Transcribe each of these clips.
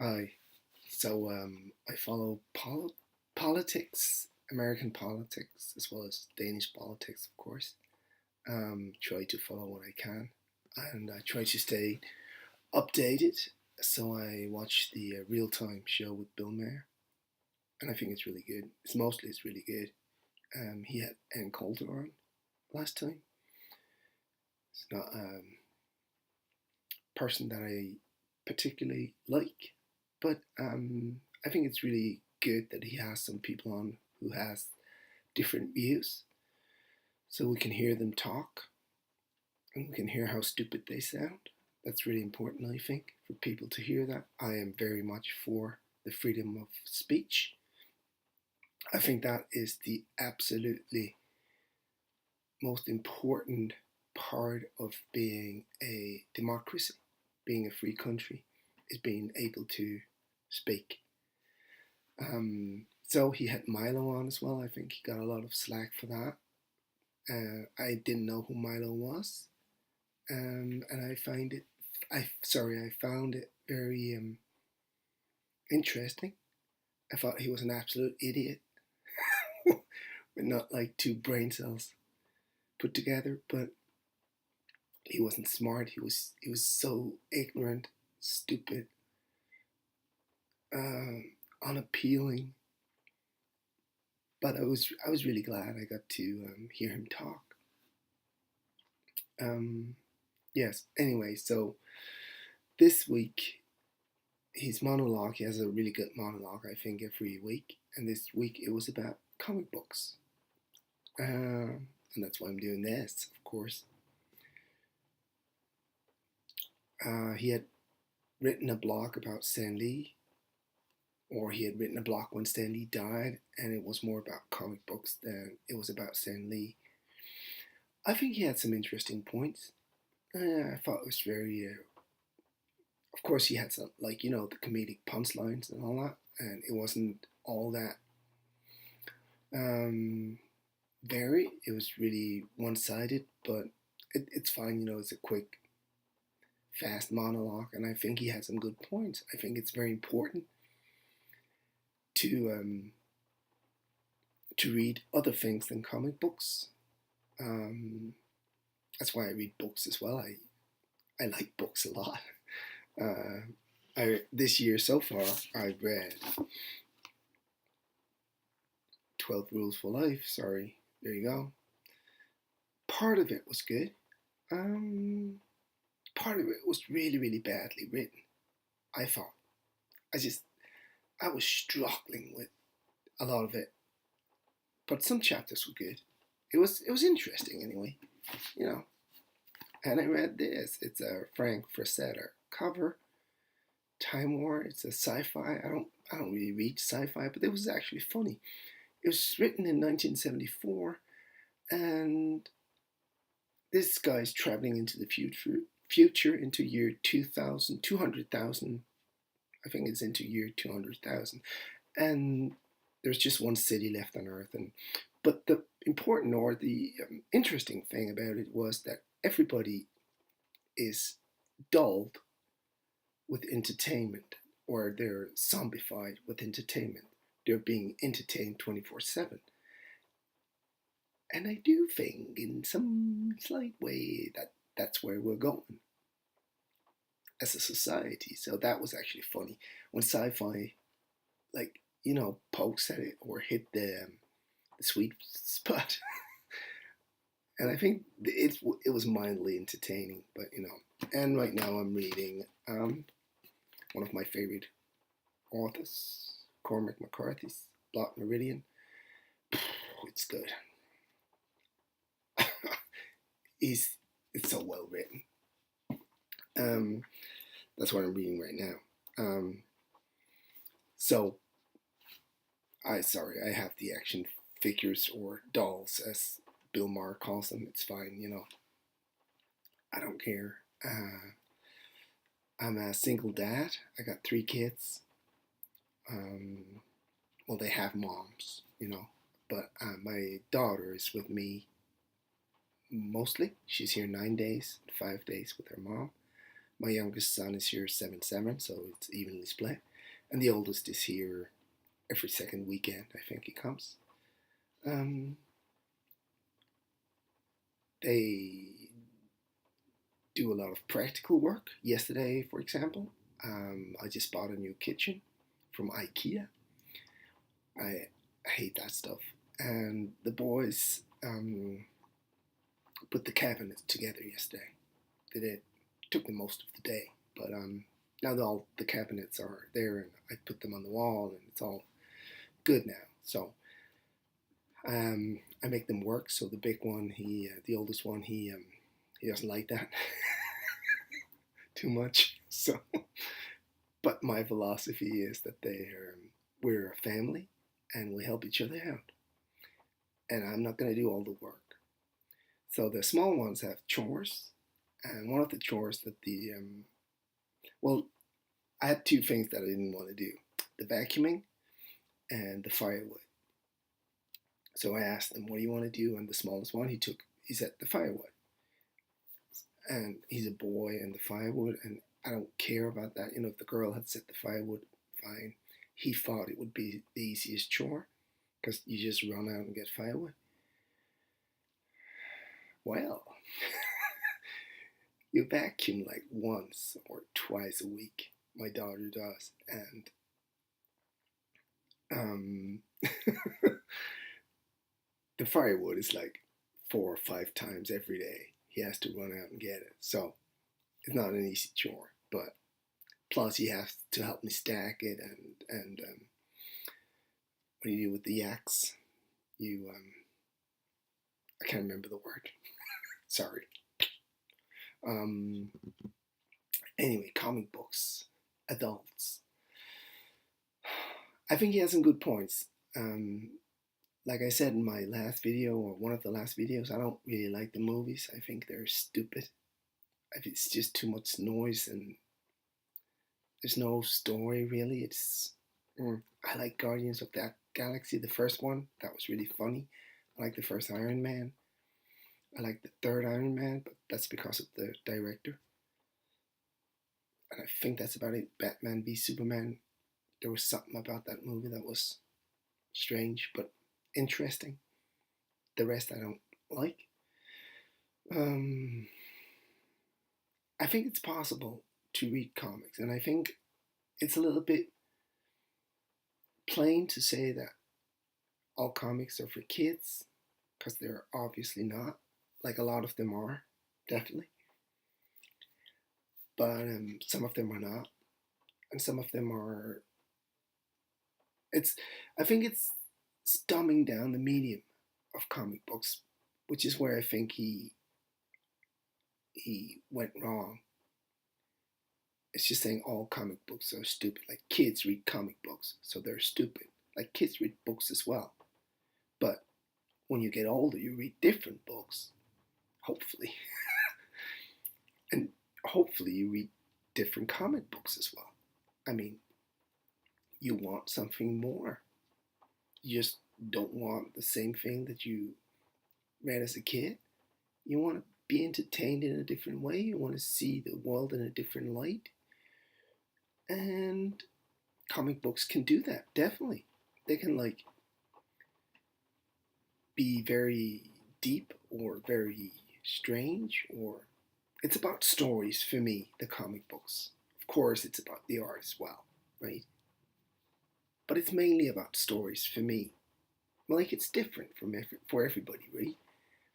Hi. I follow politics, American politics, as well as Danish politics, of course. Try to follow what I can, and I try to stay updated. So I watch the real time show with Bill Maher, and I think it's really good. It's really good. He had Ann Coulter on last time. It's not a person that I particularly like, but I think it's really good that he has some people on who has different views, so we can hear them talk and we can hear how stupid they sound. That's really important, I think, for people to hear that. I am very much for the freedom of speech. I think that is the absolutely most important part of being a democracy, being a free country, is being able to speak. So he had Milo on as well. I think he got a lot of slack for that. I didn't know who Milo was, and I found it very interesting. I thought he was an absolute idiot, with not like two brain cells put together. But he wasn't smart. He was so ignorant, stupid, unappealing. But I was really glad I got to hear him talk. Um, yes. Anyway, so this week his monologue. He has a really good monologue, I think, every week. And this week it was about comic books, and that's why I'm doing this, of course. He had written a blog about Stan Lee, or he had written a blog when Stan Lee died, and it was more about comic books than it was about Stan Lee. I think he had some interesting points. I thought it was very. Of course, he had some, like, the comedic punchlines and all that, and it wasn't all that um, varied. It was really one sided, but it's fine. It's a quick, fast monologue, and I think he had some good points. I think it's very important to read other things than comic books. Um, that's why I read books as well. I like books a lot. This year so far I've read 12 Rules for Life. Sorry, there you go. Part of it was good. Um, Part of it was really, really badly written. I thought. I just I was struggling with a lot of it, but some chapters were good. It was interesting anyway, you know. And I read this. It's a Frank Frazetta cover. Time War. It's a sci-fi. I don't really read sci-fi, but it was actually funny. It was written in 1974, and this guy's traveling into the future into year 2000, 200,000. I think it's into year 200,000, and there's just one city left on Earth. And but the important or the interesting thing about it was that everybody is dulled with entertainment, or they're zombified with entertainment. They're being entertained 24/7. And I do think, in some slight way, that that's where we're going as a society. So that was actually funny when sci-fi, like, pokes at it or hit the sweet spot. And I think it was mildly entertaining, but. And right now I'm reading one of my favorite authors, Cormac McCarthy's Black Meridian. It's good. He's It's so well written. Um, that's what I'm reading right now. So I have the action figures, or dolls, as Bill Maher calls them. It's fine. I don't care. I'm a single dad. I got three kids. Um, well, they have moms, but my daughter is with me mostly. She's here 9 days, 5 days with her mom. My youngest son is here 7/7, so it's evenly split. and the oldest is here every second weekend. I think he comes. Um, they do a lot of practical work. Yesterday, for example, I just bought a new kitchen from IKEA. I hate that stuff. And the boys put the cabinet together yesterday. They did. Took them most of the day, but now that all the cabinets are there and I put them on the wall and it's all good now. So I make them work. So the big one, the oldest one, he doesn't like that too much. So, but my philosophy is that we're a family and we help each other out, and I'm not going to do all the work. So the small ones have chores, and one of the chores that well, I had two things that I didn't want to do: the vacuuming and the firewood. So I asked him, "What do you want to do?" And the smallest one, he said the firewood, and he's a boy, and the firewood, and I don't care about that. If the girl had said the firewood, fine. He thought it would be the easiest chore because you just run out and get firewood. Well, you vacuum like once or twice a week. My daughter does, and um, the firewood is like 4 or 5 times every day. He has to run out and get it, so it's not an easy chore. But plus, he has to help me stack it, and what do you do with the yaks? You I can't remember the word. Sorry. Um, anyway, comic books, adults. I think he has some good points. Like I said in my last video, or one of the last videos, I don't really like the movies. I think they're stupid. I think it's just too much noise and there's no story really. I like Guardians of that Galaxy, the first one. That was really funny. I like the first Iron Man. I like the third Iron Man, but that's because of the director. And I think that's about it. Batman v Superman. There was something about that movie that was strange but interesting. The rest I don't like. Um, I think it's possible to read comics, and I think it's a little bit plain to say that all comics are for kids because they're obviously not. Like a lot of them are, definitely, but some of them are not, and some of them are. It's. I think it's dumbing down the medium of comic books, which is where I think he went wrong. It's just saying all comic books are stupid. Like kids read comic books, so they're stupid. Like kids read books as well. But when you get older, you read different books, hopefully. And hopefully you read different comic books as well. I mean, you want something more. You just don't want the same thing that you read as a kid. You want to be entertained in a different way. You want to see the world in a different light. And comic books can do that, definitely. They can be very deep or very strange, or it's about stories for me, the comic books. Of course it's about the art as well, right? But it's mainly about stories for me. Like it's different for everybody, right?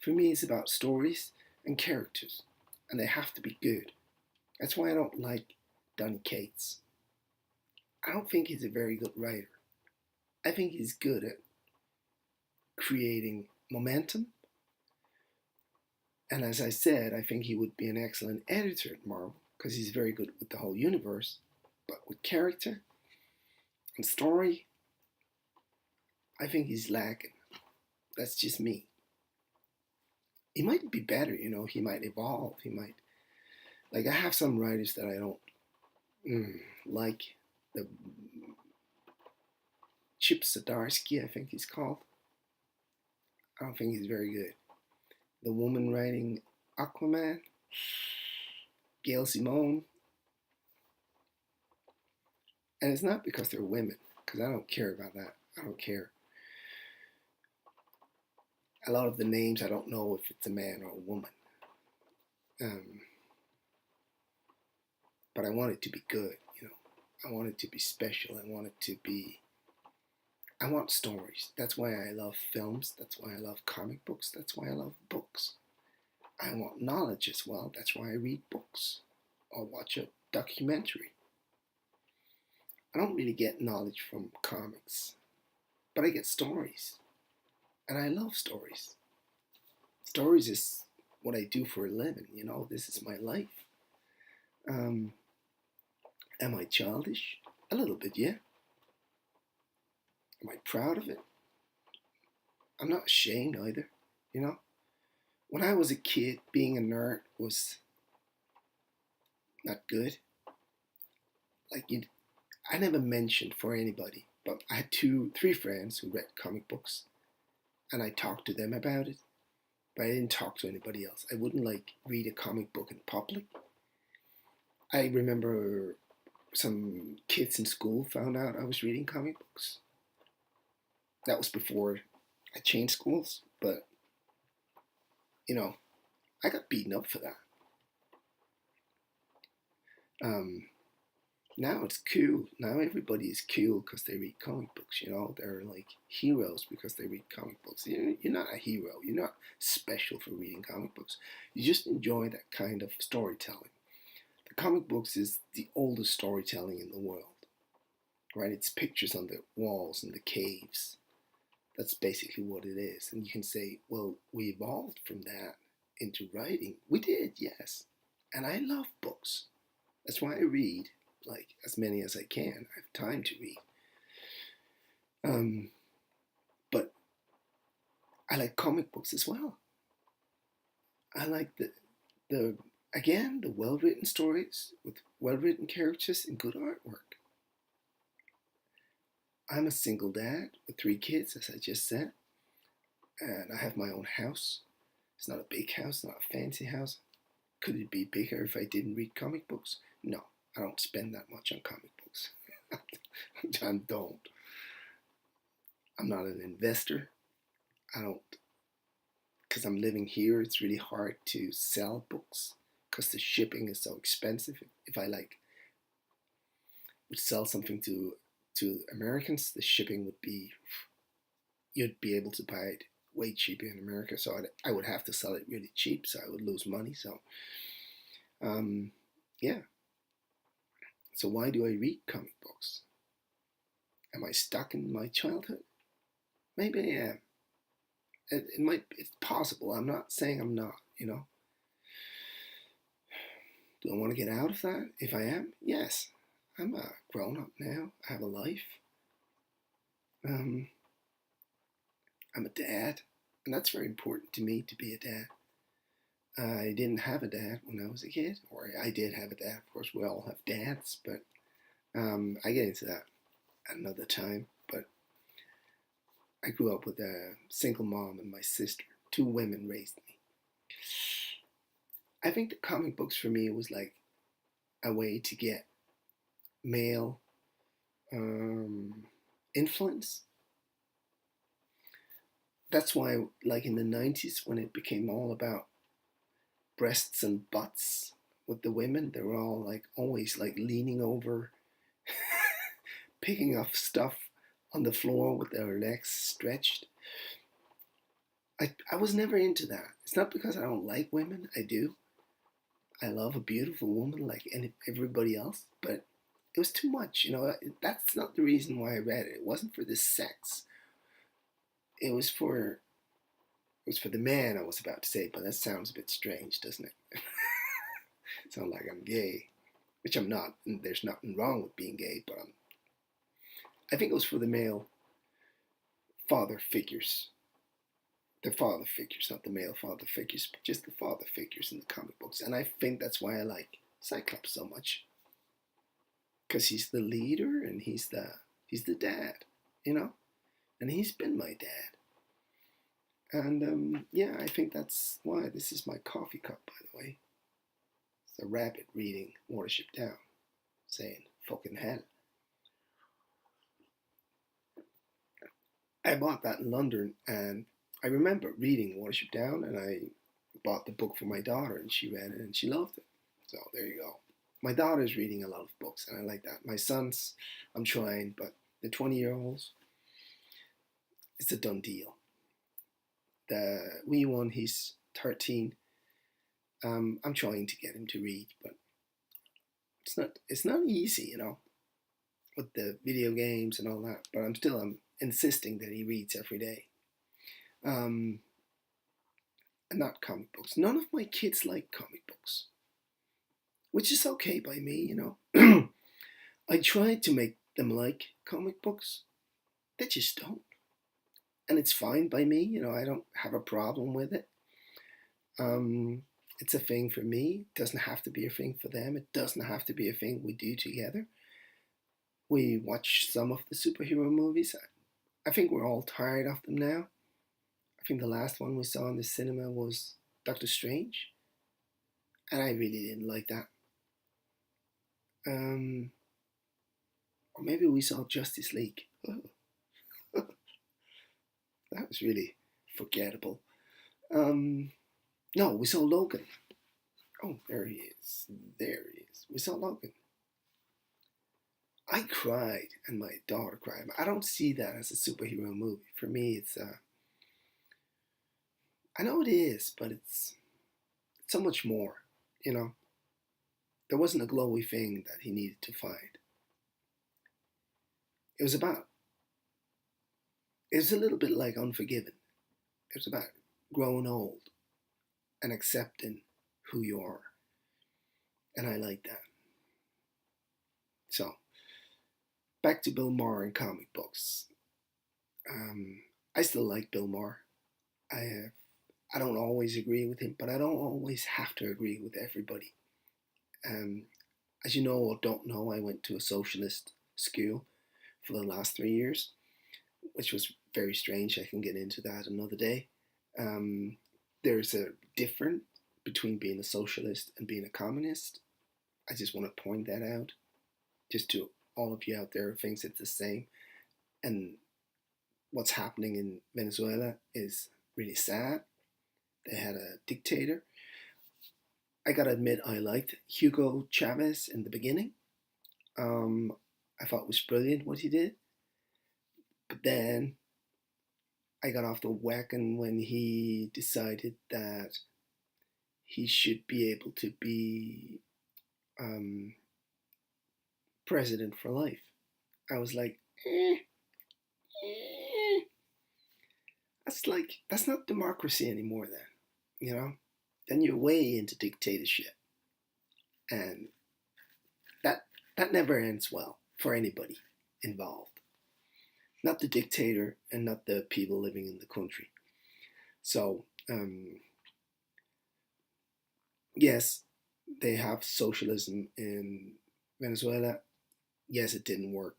For me it's about stories and characters, and they have to be good. That's why I don't like Donny Cates. I don't think he's a very good writer. I think he's good at creating momentum. And as I said, I think he would be an excellent editor at Marvel because he's very good with the whole universe. But with character and story, I think he's lacking. That's just me. He might be better, he might evolve. He might. Like, I have some writers that I don't like. The Chip Zdarsky, I think he's called. I don't think he's very good. The woman writing Aquaman, Gail Simone. And it's not because they're women, because I don't care about that. I don't care. A lot of the names, I don't know if it's a man or a woman. Um, but I want it to be good, you know. I want it to be special. I want it to be. I want stories. That's why I love films. That's why I love comic books. That's why I love books. I want knowledge as well. That's why I read books or watch a documentary. I don't really get knowledge from comics, but I get stories. And I love stories. Stories is what I do for a living, you know, this is my life. Um, am I childish? A little bit, yeah. Am I proud of it? I'm not ashamed either, you know. When I was a kid, being a nerd was not good. Like you, I never mentioned for anybody, but I had three friends who read comic books, and I talked to them about it. But I didn't talk to anybody else. I wouldn't like read a comic book in public. I remember some kids in school found out I was reading comic books. That was before I changed schools, but you know, I got beaten up for that. Um, Now it's cool. Now everybody is cool because they read comic books. You know, they're like heroes because they read comic books. You're not a hero. You're not special for reading comic books. You just enjoy that kind of storytelling. The comic books is the oldest storytelling in the world, right? It's pictures on the walls and the caves. That's basically what it is. And you can say, well, we evolved from that into writing. We did, yes. And I love books. That's why I read like as many as I can. I have time to read. Um, but I like comic books as well. I like the again the well written stories with well written characters and good artwork. I'm a single dad with three kids, as I just said, and I have my own house. It's not a big house, not a fancy house. Could it be bigger if I didn't read comic books? No, I don't spend that much on comic books. I don't. I'm not an investor. I don't, because I'm living here. It's really hard to sell books because the shipping is so expensive. If I like would sell something to Americans, the shipping would be you'd be able to buy it way cheaper in America. So I would have to sell it really cheap, so I would lose money. So um, yeah. So why do I read comic books? Am I stuck in my childhood? Maybe I am. It might. It's possible. I'm not saying I'm not. You know. Do I want to get out of that? If I am, yes. I'm a grown up now. I have a life. Um, I'm a dad, and that's very important to me to be a dad. I didn't have a dad when I was a kid, or I did have a dad. Of course, we all have dads, but I get into that another time. But I grew up with a single mom and my sister. Two women raised me. I think the comic books for me was like a way to get male um, influence. That's why, like in the 90s, when it became all about breasts and butts with the women, they were all like always like leaning over, picking up stuff on the floor with their legs stretched. I was never into that. It's not because I don't like women, I do. I love a beautiful woman like everybody else, but it was too much. You know, that's not the reason why I read it. It wasn't for the sex. It was for it was for the man I was about to say, but that sounds a bit strange, doesn't it? Sound like I'm gay, which I'm not. And there's nothing wrong with being gay, but I think it was for the male father figures. The father figures, not the male father figures, but just the father figures in the comic books. And I think that's why I like Cyclops so much. Because he's the leader and he's the dad, you know? And he's been my dad. And yeah, I think that's why this is my coffee cup, by the way. It's a rabbit reading Watership Down, saying fucking hell. I bought that in London, and I remember reading Watership Down, and I bought the book for my daughter, and she read it, and she loved it. So there you go. My daughter's reading a lot of books, and I like that. My sons, I'm trying, but the 20-year-olds, it's a done deal. The wee one, he's 13. I'm trying to get him to read, but it's not easy, with the video games and all that. But I'm insisting that he reads every day. Um, and not comic books. None of my kids like comic books, which is okay by me. I try to make them like comic books. They just don't, and it's fine by me. I don't have a problem with it. Um, it's a thing for me. It doesn't have to be a thing for them. It doesn't have to be a thing we do together. We watch some of the superhero movies. I think we're all tired of them now. I think the last one we saw in the cinema was Doctor Strange, and I really didn't like that. Um, or maybe we saw Justice League. Oh, that was really forgettable. Um, no, we saw Logan. Oh, there he is. There he is. We saw Logan. I cried, and my daughter cried. I don't see that as a superhero movie. For me, it's I know it is, but it's so much more. You know, there wasn't a glowy thing that he needed to find. It was about. It was a little bit like Unforgiven. It was about growing old and accepting who you are, and I like that. So back to Bill Maher and comic books. Um, I still like Bill Maher. I I don't always agree with him, but I don't always have to agree with everybody. Um, as you know or don't know, I went to a socialist school for the last 3 years, which was very strange. I can get into that another day. Um, there's a difference between being a socialist and being a communist. I just want to point that out, just to all of you out there who thinks it's the same. And what's happening in Venezuela is really sad. They had a dictator. I gotta admit, I liked Hugo Chavez in the beginning. Um, I thought it was brilliant what he did. But then I got off the wagon when he decided that he should be able to be um, president for life. I was like, eh, that's not democracy anymore. Then you're way into dictatorship, and that that never ends well for anybody involved. Not the dictator and not the people living in the country. So yes, they have socialism in Venezuela. Yes, it didn't work.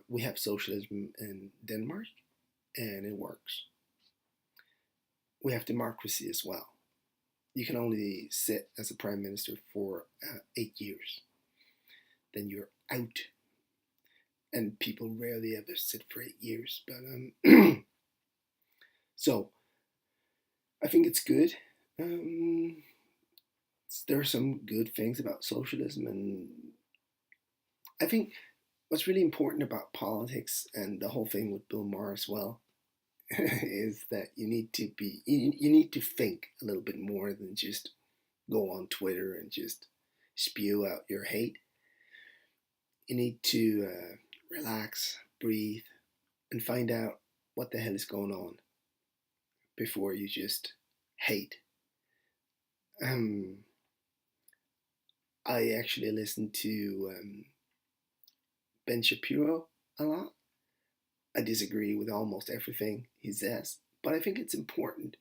We have socialism in Denmark, and it works. We have democracy as well. You can only sit as a prime minister for 8 years. Then you're out, and people rarely ever sit for 8 years. But so I think it's good. Um, there are some good things about socialism, and I think what's really important about politics and the whole thing with Bill Maher as well is that you need to think a little bit more than just go on Twitter and just spew out your hate. You need to relax, breathe, and find out what the hell is going on before you just hate. Um, I actually listen to Ben Shapiro a lot. I disagree with almost everything he says, but I think it's important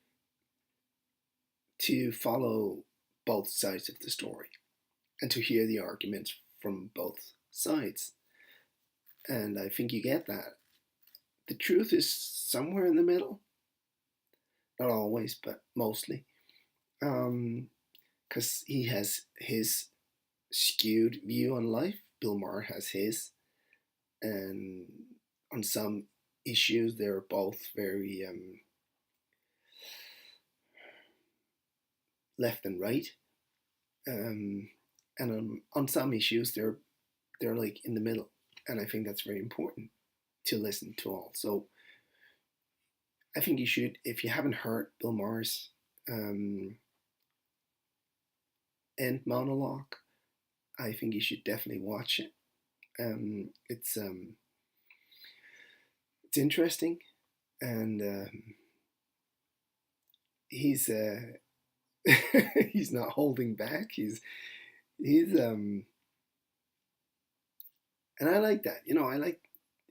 to follow both sides of the story and to hear the arguments from both sides. And I think you get that. The truth is somewhere in the middle. Not always, but mostly. Because he has his skewed view on life. Bill Maher has his. And on some issues. They're both very left and right, um, and on some issues they're like in the middle, and I think that's very important to listen to all. So I think you should, if you haven't heard Bill Maher's end monologue, I think you should definitely watch it. Um, it's um, it's interesting, and he's he's not holding back. He's and I like that. I like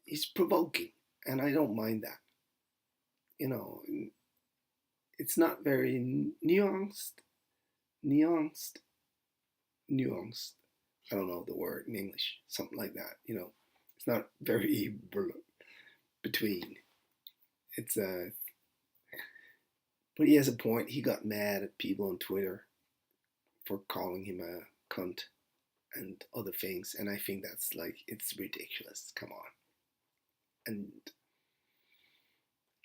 he's provoking, and I don't mind that. You know, it's not very nuanced, nuanced. I don't know the word in English, something like that. It's not very between. It's but he has a point. He got mad at people on Twitter for calling him a cunt and other things, and I think that's like it's ridiculous. Come on. And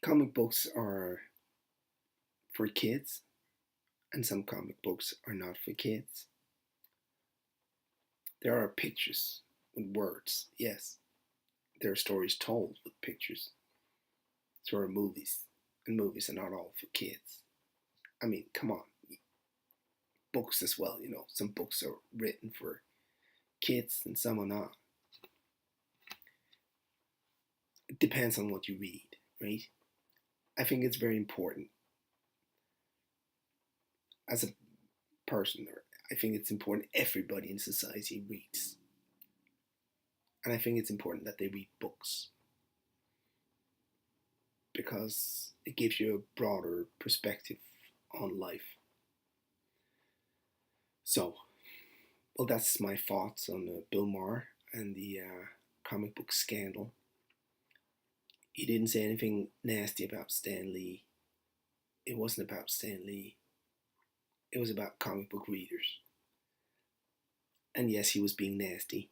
comic books are for kids, and some comic books are not for kids. There are pictures with words, yes. There are stories told with pictures. So are movies, and movies are not all for kids. I mean, come on. Books as well, some books are written for kids and some are not. It depends on what you read, right? I think it's very important as a person, or I think it's important everybody in society reads. And I think it's important that they read books because it gives you a broader perspective on life. So, well, that's my thoughts on Bill Maher and the comic book scandal. He didn't say anything nasty about Stan Lee. It wasn't about Stan Lee. It was about comic book readers. And yes, he was being nasty.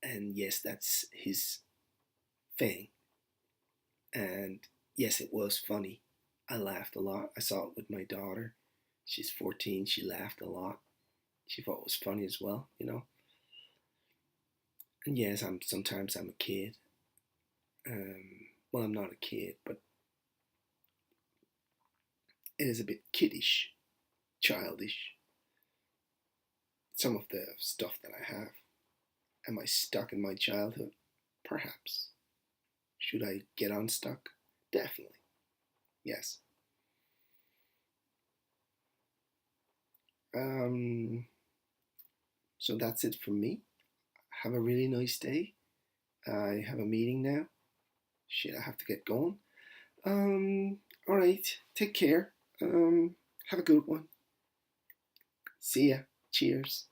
And yes, that's his thing. And yes, it was funny. I laughed a lot. I saw it with my daughter. She's 14. She laughed a lot. She thought it was funny as well. And yes, sometimes I'm a kid. Well, I'm not a kid, but it is a bit kiddish, childish. Some of the stuff that I have. Am I stuck in my childhood? Perhaps. Should I get unstuck? Definitely. Yes. Um, so that's it from me. Have a really nice day. I have a meeting now. Shit, I have to get going. All right. Take care. Have a good one. See ya. Cheers.